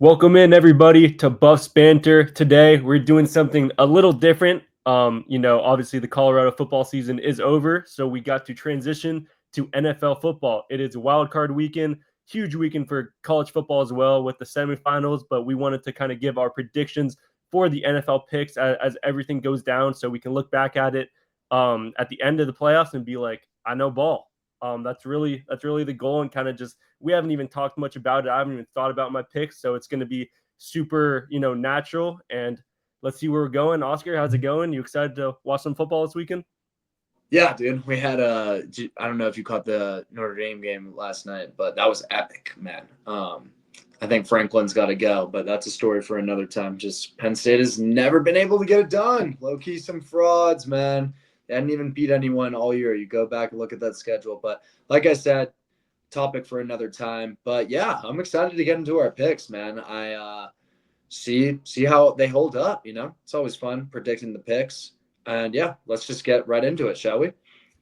Welcome in everybody to Buffs Banter. Today we're doing something a little different. Obviously the Colorado football season is over, so we got to transition to NFL football. It is wild card weekend, huge weekend for college football as well with the semifinals, but we wanted to kind of give our predictions for the NFL picks as everything goes down so we can look back at it at the end of the playoffs and be like, I know ball. That's really the goal, and kind of just we haven't even talked much about it. I haven't even thought about my picks, so it's going to be super, natural. And let's see where we're going. Oscar, how's it going? You excited to watch some football this weekend? Yeah, dude. We had I don't know if you caught the Notre Dame game last night, but that was epic, man. I think Franklin's got to go, but that's a story for another time. Just Penn State has never been able to get it done. Low key, some frauds, man. They hadn't even beat anyone all year. You go back and look at that schedule. But like I said, topic for another time. But yeah, I'm excited to get into our picks, man. I see how they hold up. It's always fun predicting the picks. And yeah, let's just get right into it, shall we?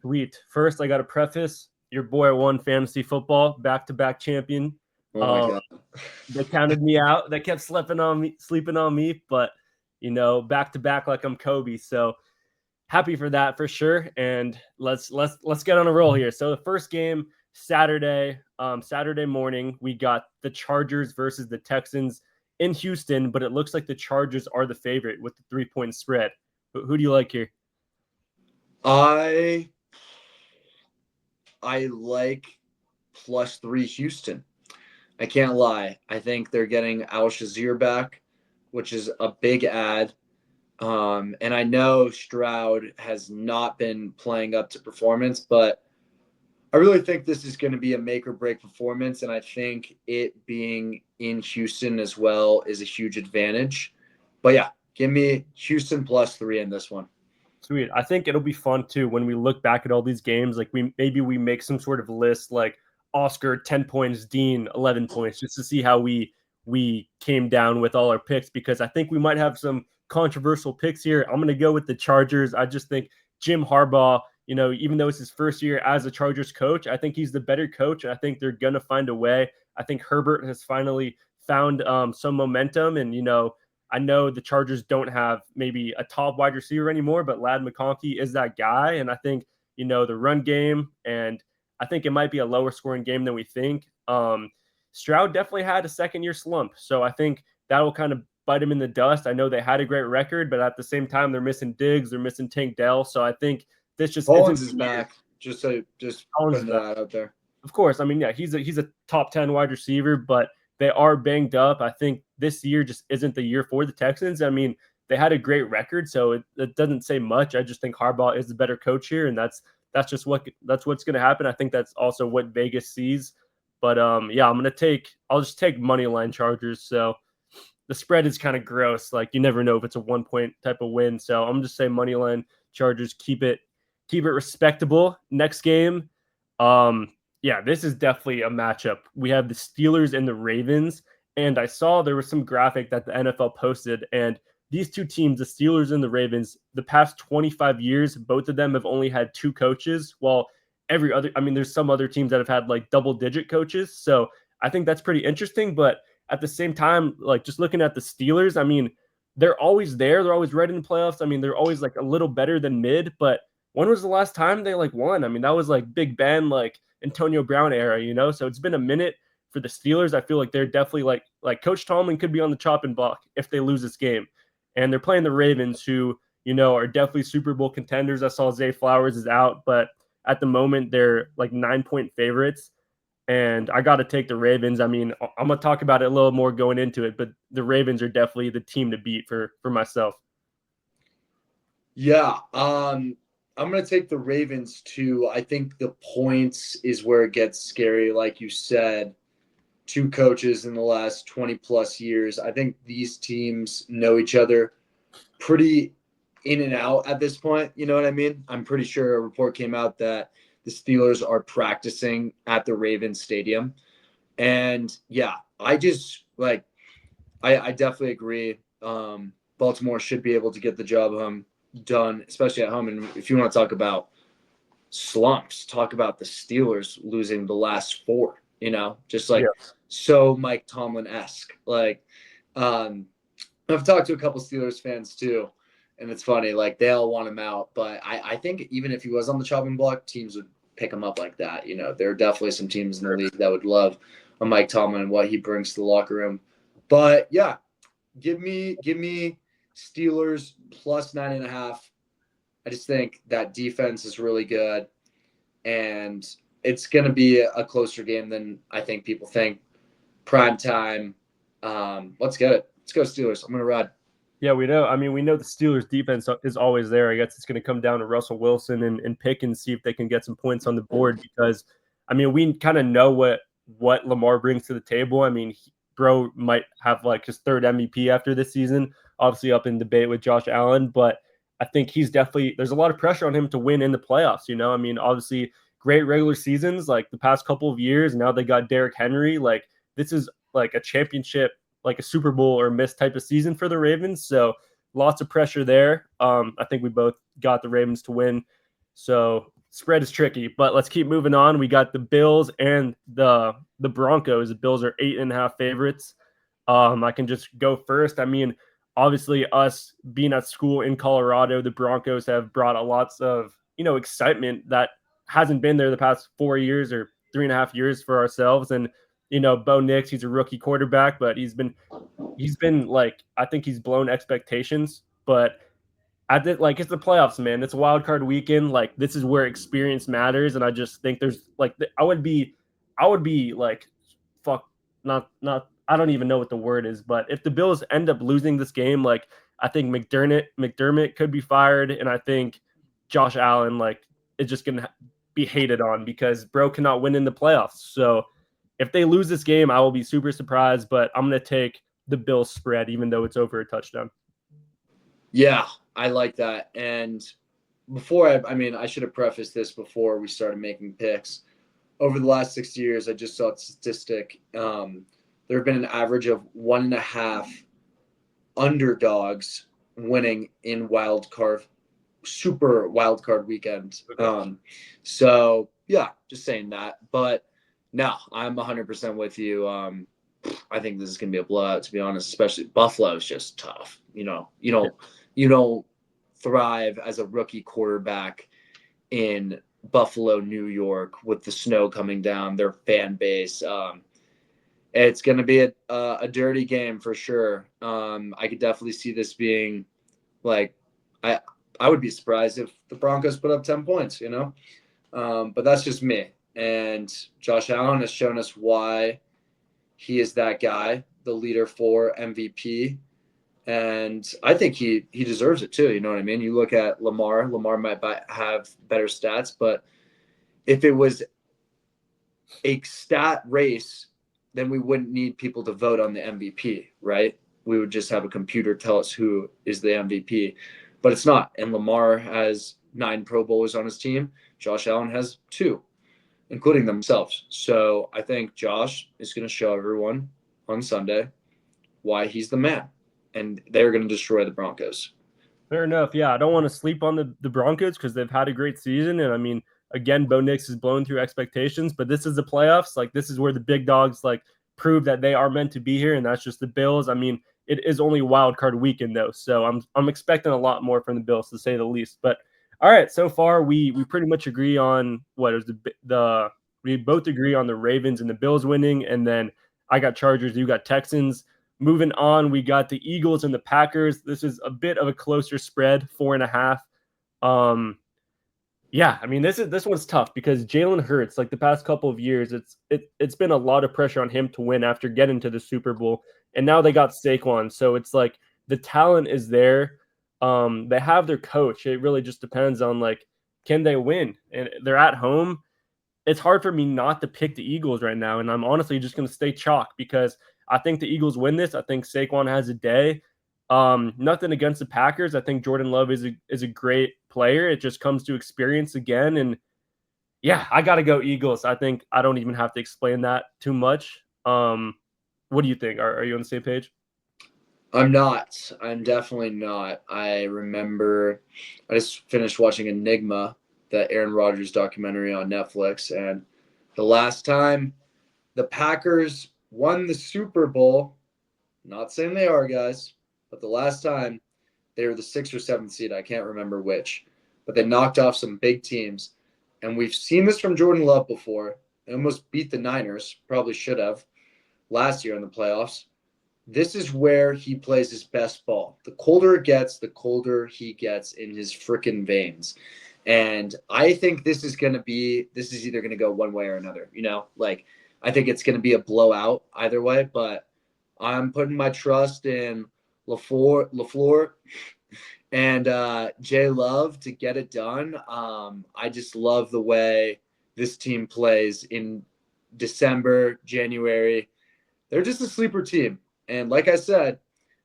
Sweet. First, I got to preface your boy won fantasy football, back to back champion. Oh my Um, god. they counted me out. They kept sleeping on me, but back to back like I'm Kobe. So happy for that for sure. And let's get on a roll here. So the first game Saturday morning, we got the Chargers versus the Texans in Houston, but it looks like the Chargers are the favorite with the 3-point spread. Who do you like here? I I like +3 Houston. I can't lie. I think they're getting Al Shazier back, which is a big add. And I know Stroud has not been playing up to performance, but I really think this is going to be a make or break performance. And I think it being in Houston as well is a huge advantage. But yeah, give me Houston +3 in this one. Sweet. I think it'll be fun too when we look back at all these games. Like we make some sort of list, like Oscar 10 points, Dean 11 points, just to see how we came down with all our picks. Because I think we might have some controversial picks here. I'm gonna go with the Chargers. I just think Jim Harbaugh, even though it's his first year as a Chargers coach, I think he's the better coach. I think they're gonna find a way. I think Herbert has finally found some momentum, and I know the Chargers don't have maybe a top wide receiver anymore, but Lad McConkey is that guy. And I think, the run game, and I think it might be a lower scoring game than we think. Stroud definitely had a second year slump. So I think that will kind of bite him in the dust. I know they had a great record, but at the same time, they're missing Diggs, they're missing Tank Dell. So I think this just isn't Collins is the year. back. Just Collins is putting back. that out there. Of course. I mean, yeah, he's a top 10 wide receiver, but they are banged up. I think this year just isn't the year for the Texans. I mean, they had a great record, so it doesn't say much. I just think Harbaugh is the better coach here, and that's what's going to happen. I think that's also what Vegas sees. But yeah, I'll just take money line Chargers. So the spread is kind of gross. Like you never know if it's a 1 point type of win. So I'm just saying money line Chargers, keep it respectable. Next game, yeah, this is definitely a matchup. We have the Steelers and the Ravens, and I saw there was some graphic that the NFL posted, and these two teams, the Steelers and the Ravens, the past 25 years, both of them have only had two coaches, while there's some other teams that have had like double digit coaches. So I think that's pretty interesting. But at the same time, like just looking at the Steelers, I mean, they're always there. They're always right in the playoffs. I mean, they're always like a little better than mid, but when was the last time they like won? I mean, that was like Big Ben, like Antonio Brown era. So it's been a minute for the Steelers. I feel like they're definitely like Coach Tomlin could be on the chopping block if they lose this game. And they're playing the Ravens, who, are definitely Super Bowl contenders. I saw Zay Flowers is out, but at the moment they're like 9-point favorites. And I got to take the Ravens. I mean, I'm gonna talk about it a little more going into it, but the Ravens are definitely the team to beat for myself. Yeah, I'm gonna take the Ravens too. I think the points is where it gets scary, like you said. Two coaches in the last 20 plus years. I think these teams know each other pretty in and out at this point. You know what I mean? I'm pretty sure a report came out that the Steelers are practicing at the Ravens Stadium. And yeah, I definitely agree. Baltimore should be able to get the job done, especially at home. And if you want to talk about slumps, talk about the Steelers losing the last four. Just like Yeah. so Mike Tomlin-esque. Like, I've talked to a couple Steelers fans too, and it's funny. Like they all want him out, but I think even if he was on the chopping block, teams would pick him up like that. You know, there are definitely some teams in the league that would love a Mike Tomlin and what he brings to the locker room. But yeah, give me Steelers plus 9.5. I just think that defense is really good, and it's going to be a closer game than I think people think. Prime time. Let's get it. Let's go Steelers. I'm going to ride. Yeah, we know. I mean, we know the Steelers defense is always there. I guess it's going to come down to Russell Wilson and Pickens, see if they can get some points on the board because, I mean, we kind of know what Lamar brings to the table. I mean, bro might have like his third MVP after this season, obviously up in debate with Josh Allen, but I think he's definitely, there's a lot of pressure on him to win in the playoffs. You know, I mean, obviously great regular seasons like the past couple of years. Now they got Derrick Henry. Like this is like a championship, like a Super Bowl or miss type of season for the Ravens. So lots of pressure there. I think we both got the Ravens to win. So spread is tricky, but let's keep moving on. We got the Bills and the Broncos. The Bills are 8.5 favorites. I can just go first. I mean, obviously, us being at school in Colorado, the Broncos have brought a lots of excitement that hasn't been there the past 4 years or 3.5 years for ourselves. And Bo Nix, he's a rookie quarterback, but he's been like, I think he's blown expectations. But I did like, it's the playoffs, man. It's a wild card weekend. Like this is where experience matters, and I just think there's like I would be like, fuck, not. I don't even know what the word is, but if the Bills end up losing this game, like I think McDermott could be fired, and I think Josh Allen like is just gonna be hated on because bro cannot win in the playoffs. So if they lose this game, I will be super surprised, but I'm gonna take the Bills spread, even though it's over a touchdown. Yeah, I like that. And I mean, I should have prefaced this before we started making picks. Over the last 6 years, I just saw a statistic. There have been an average of 1.5 underdogs winning in super wild card weekend. Okay. So yeah, just saying that. But no, I'm 100% with you. I think this is going to be a blowout, to be honest. Especially Buffalo is just tough. You don't thrive as a rookie quarterback in Buffalo, New York, with the snow coming down. Their fan base. It's going to be a dirty game for sure. I could definitely see this being like I would be surprised if the Broncos put up 10 points. But that's just me. And Josh Allen has shown us why he is that guy, the leader for MVP. And I think he deserves it too. You know what I mean? You look at Lamar might have better stats, but if it was a stat race, then we wouldn't need people to vote on the MVP, right? We would just have a computer tell us who is the MVP. But it's not. And Lamar has 9 Pro Bowlers on his team. Josh Allen has 2, including themselves. So I think Josh is going to show everyone on Sunday why he's the man. And they're going to destroy the Broncos. Fair enough. Yeah, I don't want to sleep on the Broncos because they've had a great season. And I mean, again, Bo Nix has blown through expectations, but this is the playoffs. Like, this is where the big dogs like prove that they are meant to be here, and that's just the Bills. I mean, it is only wild card weekend though, so I'm expecting a lot more from the Bills, to say the least. But all right, so far we pretty much agree on what is the we both agree on the Ravens and the Bills winning, and then I got Chargers, you got Texans. Moving on, we got the Eagles and the Packers. This is a bit of a closer spread, 4.5. Yeah, I mean this one's tough because Jalen Hurts, like the past couple of years, it's been a lot of pressure on him to win after getting to the Super Bowl, and now they got Saquon, so it's like the talent is there. They have their coach. It really just depends on like can they win, and they're at home. It's hard for me not to pick the Eagles right now, and I'm honestly just going to stay chalk because I think the Eagles win this. I think Saquon has a day. Nothing against the Packers. I think Jordan Love is a great player. It just comes to experience again. And yeah, I got to go Eagles. I think I don't even have to explain that too much. What do you think? Are you on the same page? I'm not. I'm definitely not. I remember I just finished watching Enigma, the Aaron Rodgers documentary on Netflix. And the last time the Packers won the Super Bowl. Not saying they are, guys, but the last time they were the 6th or 7th seed. I can't remember which, but they knocked off some big teams. And we've seen this from Jordan Love before. They almost beat the Niners, probably should have, last year in the playoffs. This is where he plays his best ball. The colder it gets, the colder he gets in his freaking veins. And I think this is either going to go one way or another. Like I think it's going to be a blowout either way, but I'm putting my trust in LaFleur and Jay Love to get it done. I just love the way this team plays in December, January. They're just a sleeper team. And like I said,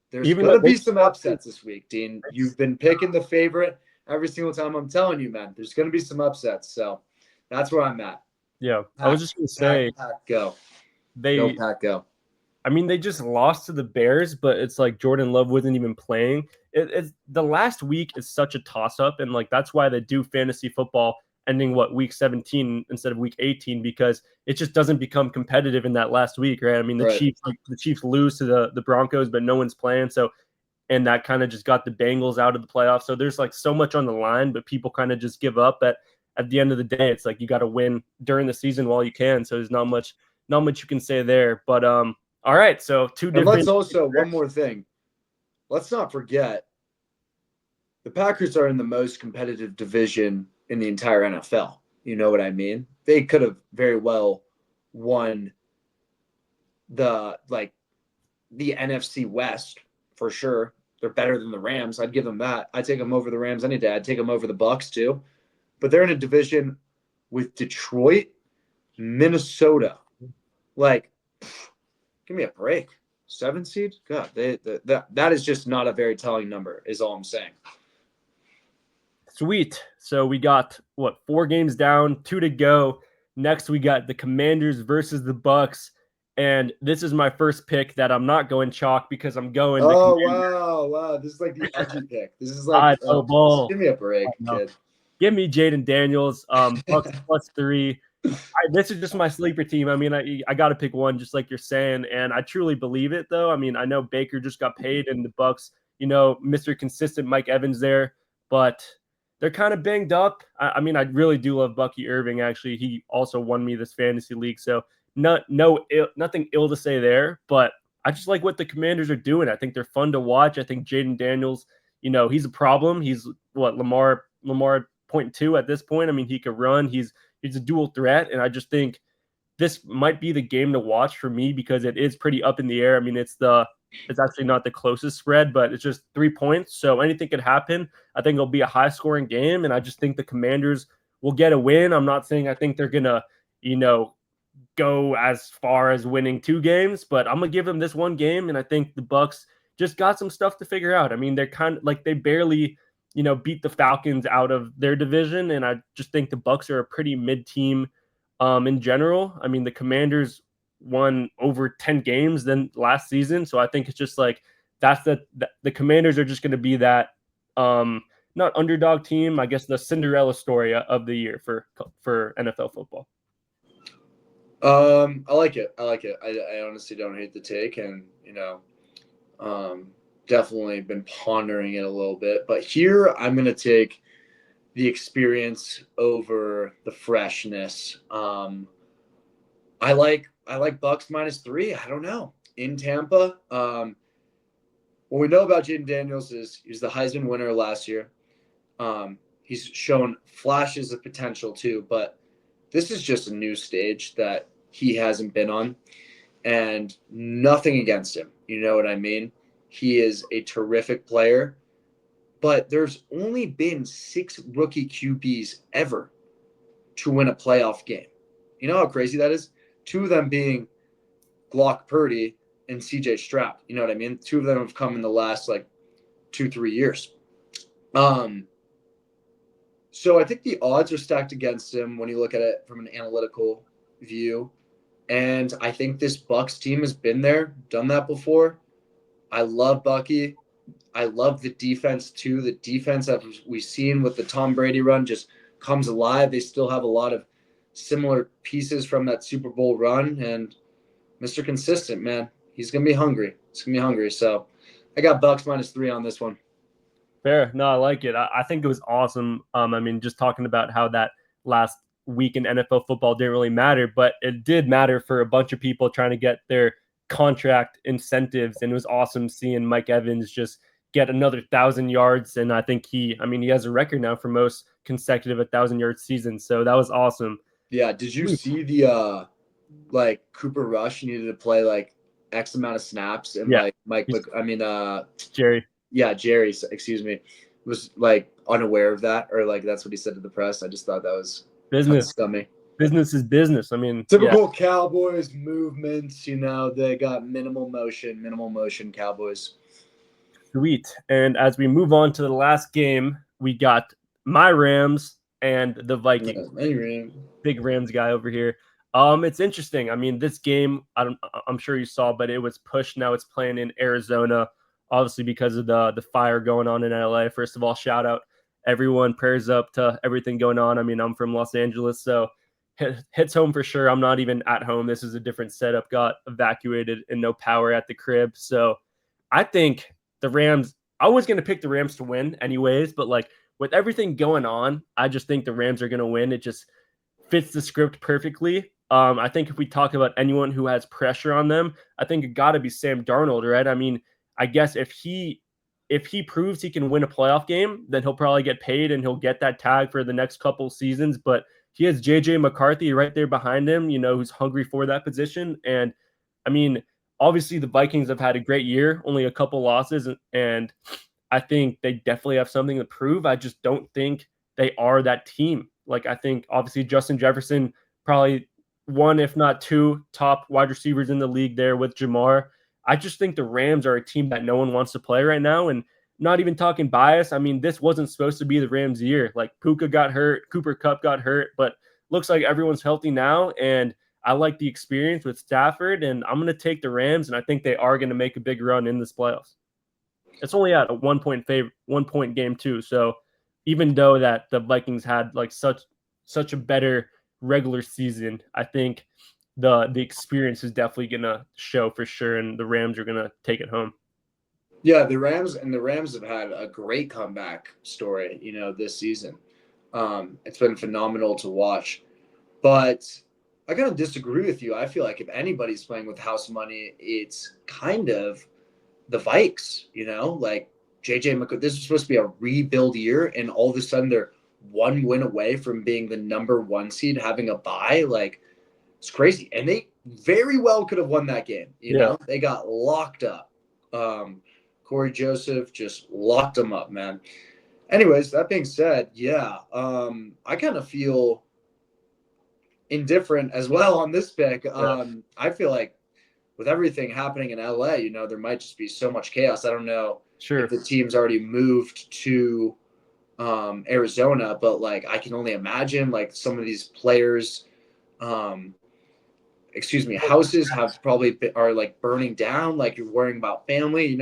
there's going to be some upsets this week, Dean. You've been picking the favorite every single time. I'm telling you, man, there's going to be some upsets. So that's where I'm at. Yeah. I was just going to say, Pack, go. Go, Pack, go. I mean, they just lost to the Bears, but it's like Jordan Love wasn't even playing. It's the last week is such a toss-up, and like that's why they do fantasy football ending week 17 instead of week 18, because it just doesn't become competitive in that last week, right? I mean, the Chiefs lose to the Broncos, but no one's playing, so and that kind of just got the Bengals out of the playoffs. So there's like so much on the line, but people kind of just give up. At the end of the day, it's like you got to win during the season while you can. So there's not much you can say there, but all right, so two different. And let's also one more thing. Let's not forget the Packers are in the most competitive division in the entire NFL. You know what I mean? They could have very well won the NFC West for sure. They're better than the Rams. I'd give them that. I'd take them over the Rams any day. I'd take them over the Bucs too. But they're in a division with Detroit, Minnesota. Like, give me a break. 7 seed? God, that is just not a very telling number, is all I'm saying. Sweet. So we got 4 games down, 2 to go. Next we got the Commanders versus the Bucs, and this is my first pick that I'm not going chalk because I'm going. Oh wow! This is like the edgy pick. This is like give me a break, kid. Give me Jaden Daniels. Bucs +3. This is just my sleeper team. I mean, I got to pick one, just like you're saying, and I truly believe it. Though I mean, I know Baker just got paid, and the Bucs, Mr. Consistent Mike Evans there, but they're kind of banged up. I mean, I really do love Bucky Irving. Actually, he also won me this fantasy league, so nothing ill to say there. But I just like what the Commanders are doing. I think they're fun to watch. I think Jaden Daniels, he's a problem. He's Lamar 0.2 at this point. I mean, he could run. He's a dual threat, and I just think this might be the game to watch for me because it is pretty up in the air. I mean, it's actually not the closest spread, but it's just 3 points, so anything could happen. I think it'll be a high-scoring game, and I just think the Commanders will get a win. I'm not saying I think they're gonna, go as far as winning 2 games, but I'm gonna give them this one game, and I think the Bucs just got some stuff to figure out. I mean, they're kind of like they barely beat the Falcons out of their division, and I just think the Bucs are a pretty mid team in general. I mean, the Commanders won over 10 games than last season, so I think it's just like that's the Commanders are just going to be that not underdog team, I guess the Cinderella story of the year for NFL football. I like it. I honestly don't hate the take, and definitely been pondering it a little bit, but here I'm going to take the experience over the freshness. I like Bucs -3. I don't know, in Tampa. What we know about Jaden Daniels is he's the Heisman winner last year. He's shown flashes of potential too, but this is just a new stage that he hasn't been on, and nothing against him. You know what I mean? He is a terrific player, but there's only been 6 rookie QBs ever to win a playoff game. You know how crazy that is? 2 of them being Glock Purdy and CJ Stroud. You know what I mean? 2 of them have come in the last 2-3 years. So I think the odds are stacked against him when you look at it from an analytical view. And I think this Bucs team has been there, done that before. I love Bucky. I love the defense too. The defense that we've seen with the Tom Brady run just comes alive. They still have a lot of similar pieces from that Super Bowl run. And Mr. Consistent, man. He's gonna be hungry. He's gonna be hungry. So I got Bucks -3 on this one. Fair. No, I like it. I think it was awesome. I mean, just talking about how that last week in NFL football didn't really matter, but it did matter for a bunch of people trying to get their contract incentives. And it was awesome seeing Mike Evans just get another 1,000 yards. And I think he has a record now for most consecutive 1,000 yard seasons. So that was awesome. Yeah. Did you see the like Cooper Rush needed to play like X amount of snaps and Yeah. like Jerry. Yeah, Jerry, excuse me, was like unaware of that, or like that's what he said to the press. I just thought that was Business. scummy. Business is business. I mean, typical Cowboys movements. They got minimal motion Cowboys. Sweet. And as we move on to the last game, we got my Rams and the Vikings. Big Rams guy over here. It's interesting. I mean, this game, I'm sure you saw, but it was pushed. Now it's playing in Arizona, obviously because of the fire going on in LA. First of all, shout out everyone. Prayers up to everything going on. I mean, I'm from Los Angeles, so hits home for sure. I'm not even at home. This is a different setup. Got evacuated and no power at the crib. So I think the Rams, I was going to pick the Rams to win anyways, but like with everything going on, I just think the Rams are going to win. It just fits the script perfectly. I think if we talk about anyone who has pressure on them, I think it got to be Sam Darnold, right? I mean, I guess if he proves he can win a playoff game, then he'll probably get paid and he'll get that tag for the next couple seasons. But he has JJ McCarthy right there behind him, who's hungry for that position. And I mean, obviously the Vikings have had a great year, only a couple losses, and I think they definitely have something to prove. I just don't think they are that team. Like, I think obviously Justin Jefferson, probably one, if not two, top wide receivers in the league there with Jamar. I just think the Rams are a team that no one wants to play right now. And not even talking bias. I mean, this wasn't supposed to be the Rams' year. Like, Puka got hurt, Cooper Kupp got hurt, but looks like everyone's healthy now. And I like the experience with Stafford, and I'm going to take the Rams, and I think they are going to make a big run in this playoffs. It's only at a 1-point game too. So even though that the Vikings had like such a better regular season, I think the experience is definitely gonna show for sure, and the Rams are gonna take it home. Yeah, the Rams have had a great comeback story, this season. It's been phenomenal to watch, but I kind of disagree with you. I feel like if anybody's playing with house money, it's kind of the Vikes, like JJ McCarthy. This is supposed to be a rebuild year, and all of a sudden they're one win away from being the number 1 seed, having a bye. Like, it's crazy. And they very well could have won that game. They got locked up. Corey Joseph just locked them up, man. Anyways, that being said, yeah, I kind of feel indifferent as well on this pick. I feel like with everything happening in LA, there might just be so much chaos. I don't know if the team's already moved to Arizona, but like I can only imagine like some of these players, houses have probably are like burning down. Like, you're worrying about family,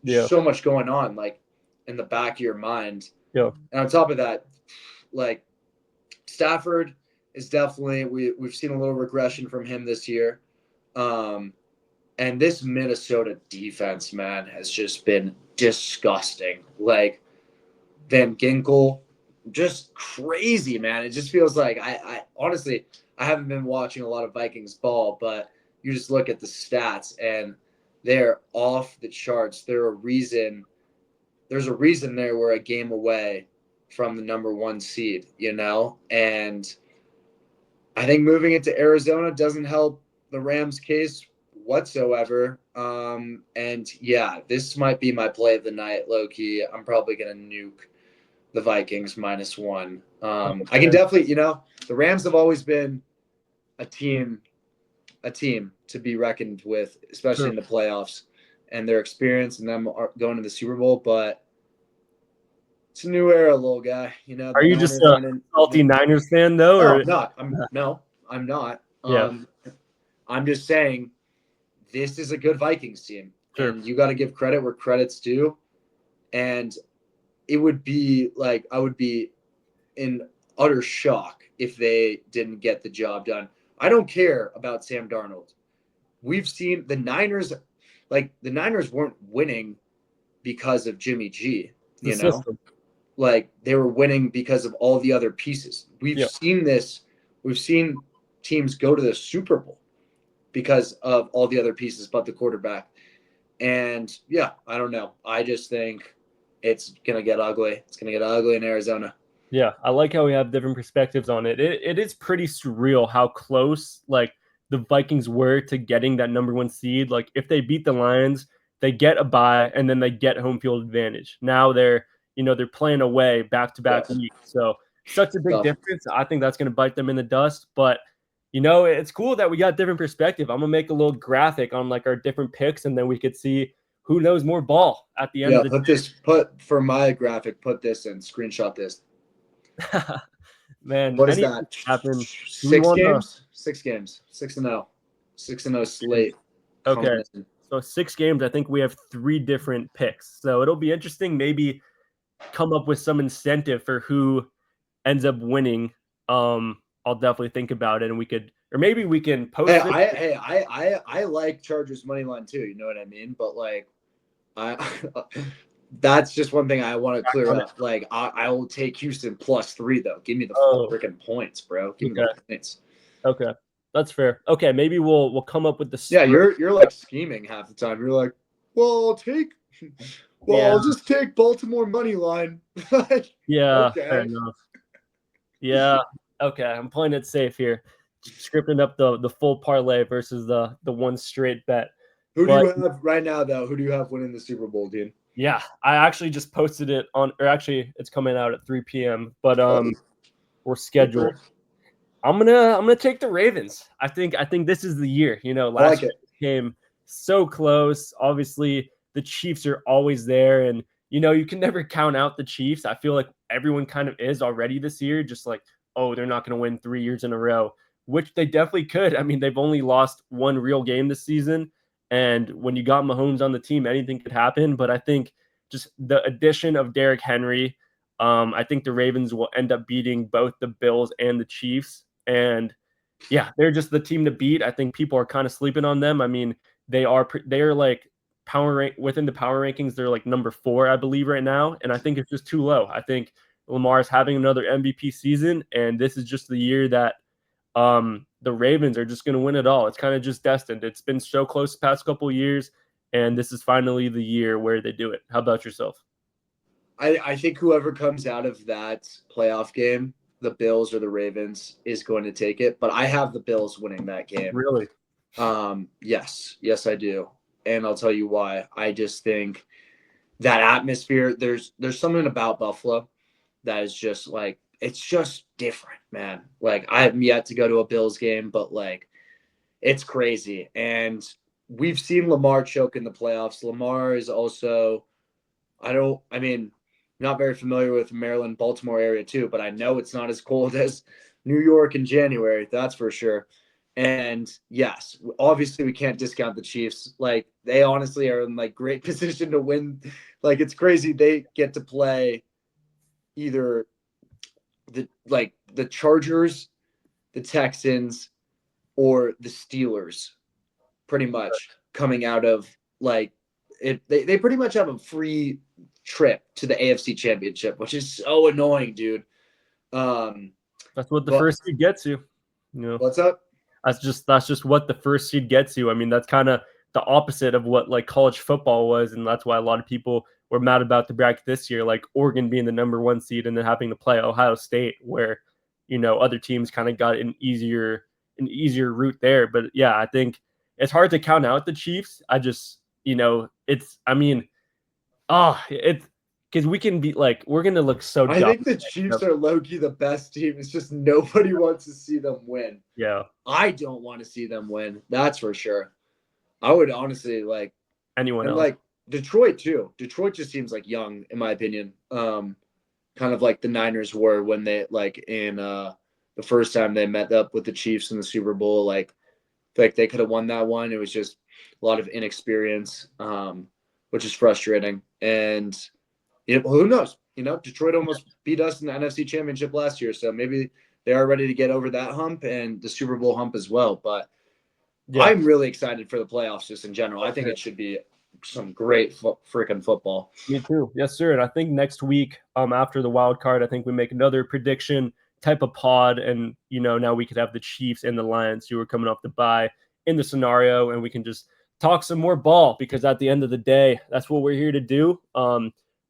so much going on like in the back of your mind. Yeah. And on top of that, like Stafford is definitely we've seen a little regression from him this year. And this Minnesota defense, man, has just been disgusting. Like, Van Ginkel, just crazy, man. It just feels like I honestly, I haven't been watching a lot of Vikings ball, but you just look at the stats and they're off the charts. There's a reason there we're a game away from the number 1 seed, and I think moving it to Arizona doesn't help the Rams' case whatsoever. And yeah, this might be my play of the night, low key. I'm probably gonna nuke the Vikings -1. I can definitely, the Rams have always been a team to be reckoned with, especially in the playoffs, and their experience and them going to the Super Bowl. But it's a new era, little guy. Are you just a salty Niners fan though? No, I'm not. I'm not. Yeah. I'm just saying this is a good Vikings team, and you got to give credit where credit's due. And it would be like I would be in utter shock if they didn't get the job done. I don't care about Sam Darnold. we've seen the Niners, like the Niners weren't winning because of Jimmy G, The you know, system. like they were winning because of all the other pieces. We've Yeah. seen this. We've seen teams go to the Super Bowl because of all the other pieces but the quarterback. And yeah, I don't know. I just think it's going to get ugly. It's going to get ugly in Arizona. Yeah, I like how we have different perspectives on it. It is pretty surreal how close like the Vikings were to getting that number one seed. Like if they beat the Lions, they get a bye and then they get home field advantage. Now they're playing away back to back Yes. weeks. So such a big Tough. difference. I think that's going to bite them in the dust. But it's cool that we got different perspective. I'm gonna make a little graphic on like our different picks, and then we could see who knows more ball at the end Yeah, of the put for my graphic, put this in, screenshot this. Man, What is anything that? can happen. Do we 6 want to? games? 6 games. 6-0. 6-0 slate Okay, coming in. so 6 games. I think we have 3 different picks, so it'll be interesting. Maybe come up with some incentive for who ends up winning. I'll definitely think about it, and we could, or maybe we can post it. I like Chargers money line too. You know what I mean? But like, I that's just one thing I want to clear up. Like, I will take Houston +3 though. Give me the freaking points, bro. Give me the points. Okay, that's fair. Okay, maybe we'll come up with the Yeah, you're like scheming half the time. You're like, well, I'll just take Baltimore money line. Yeah, okay. fair enough. Yeah, okay. I'm playing it safe here, scripting up the full parlay versus the one straight bet. Who do you have right now, though? Who do you have winning the Super Bowl, Dean? Yeah, I actually just posted it on, or actually, it's coming out at 3 p.m. But we're scheduled. Okay. I'm gonna take the Ravens. I think this is the year. Last year came so close. Obviously, the Chiefs are always there, and you can never count out the Chiefs. I feel like everyone kind of is already this year, just like, oh, they're not going to win 3 years in a row, which they definitely could. I mean, they've only lost one real game this season, and when you got Mahomes on the team, anything could happen. But I think just the addition of Derrick Henry, I think the Ravens will end up beating both the Bills and the Chiefs. And yeah, they're just the team to beat. I think people are kind of sleeping on them. I mean, they're like within the power rankings. They're like number 4, I believe, right now. And I think it's just too low. I think Lamar is having another MVP season, and this is just the year that the Ravens are just going to win it all. It's kind of just destined. It's been so close the past couple of years, and this is finally the year where they do it. How about yourself? I think whoever comes out of that playoff game, the Bills or the Ravens, is going to take it. But I have the Bills winning that game. Really? Yes, I do, and I'll tell you why. I just think that atmosphere. There's something about Buffalo that is just like, it's just different, man. Like, I haven't yet to go to a Bills game, but like, it's crazy. And we've seen Lamar choke in the playoffs. Lamar is also, not very familiar with Maryland, Baltimore area too, but I know it's not as cold as New York in January. That's for sure. And yes, obviously we can't discount the Chiefs. Like, they honestly are in like great position to win. Like, it's crazy. They get to play either the Chargers, the Texans, or the Steelers, pretty much coming out of like it. They pretty much have a free trip to the AFC Championship, which is so annoying, dude. That's what the first seed gets you. What's up? That's just what the first seed gets you. I mean, that's kind of the opposite of what like college football was, and that's why a lot of people were mad about the bracket this year, like Oregon being the number 1 seed and then having to play Ohio State, where other teams kind of got an easier route there. But yeah, I think it's hard to count out the Chiefs. I just it's because we can be like, we're gonna look so dumb. I think the Chiefs are low-key the best team. It's just nobody wants to see them win. Yeah, I don't want to see them win. That's for sure. I would honestly like anyone else. Like Detroit too. Detroit just seems like young, in my opinion. Kind of like the Niners were when they in the first time they met up with the Chiefs in the Super Bowl. Like they could have won that one. It was just a lot of inexperience, which is frustrating. And who knows? Detroit almost beat us in the NFC Championship last year, so maybe they are ready to get over that hump and the Super Bowl hump as well. But Yeah, I'm really excited for the playoffs just in general. I think it should be some great freaking football. me too. Yes, sir. And I think next week, after the wild card, I think we make another prediction type of pod, and now we could have the Chiefs and the Lions who are coming off the bye in the scenario, and we can just talk some more ball because at the end of the day, that's what we're here to do.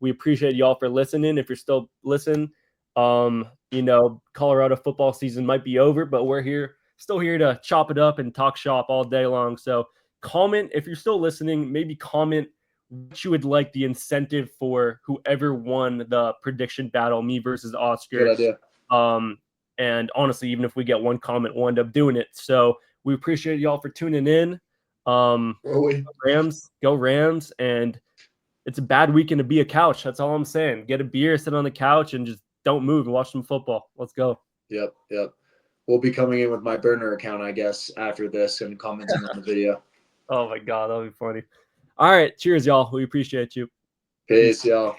We appreciate y'all for listening. If you're still listening, Colorado football season might be over, but we're still here to chop it up and talk shop all day long. So comment if you're still listening, maybe comment what you would like the incentive for whoever won the prediction battle, me versus Oscar. Good idea. And honestly, even if we get one comment, we'll end up doing it. So we appreciate y'all for tuning in. Rams, go Rams. And it's a bad weekend to be a couch. That's all I'm saying. Get a beer, sit on the couch, and just don't move and watch some football. Let's go. Yep. We'll be coming in with my burner account, I guess, after this and commenting on the video. Oh my God, that'll be funny. All right. Cheers, y'all. We appreciate you. Peace, y'all.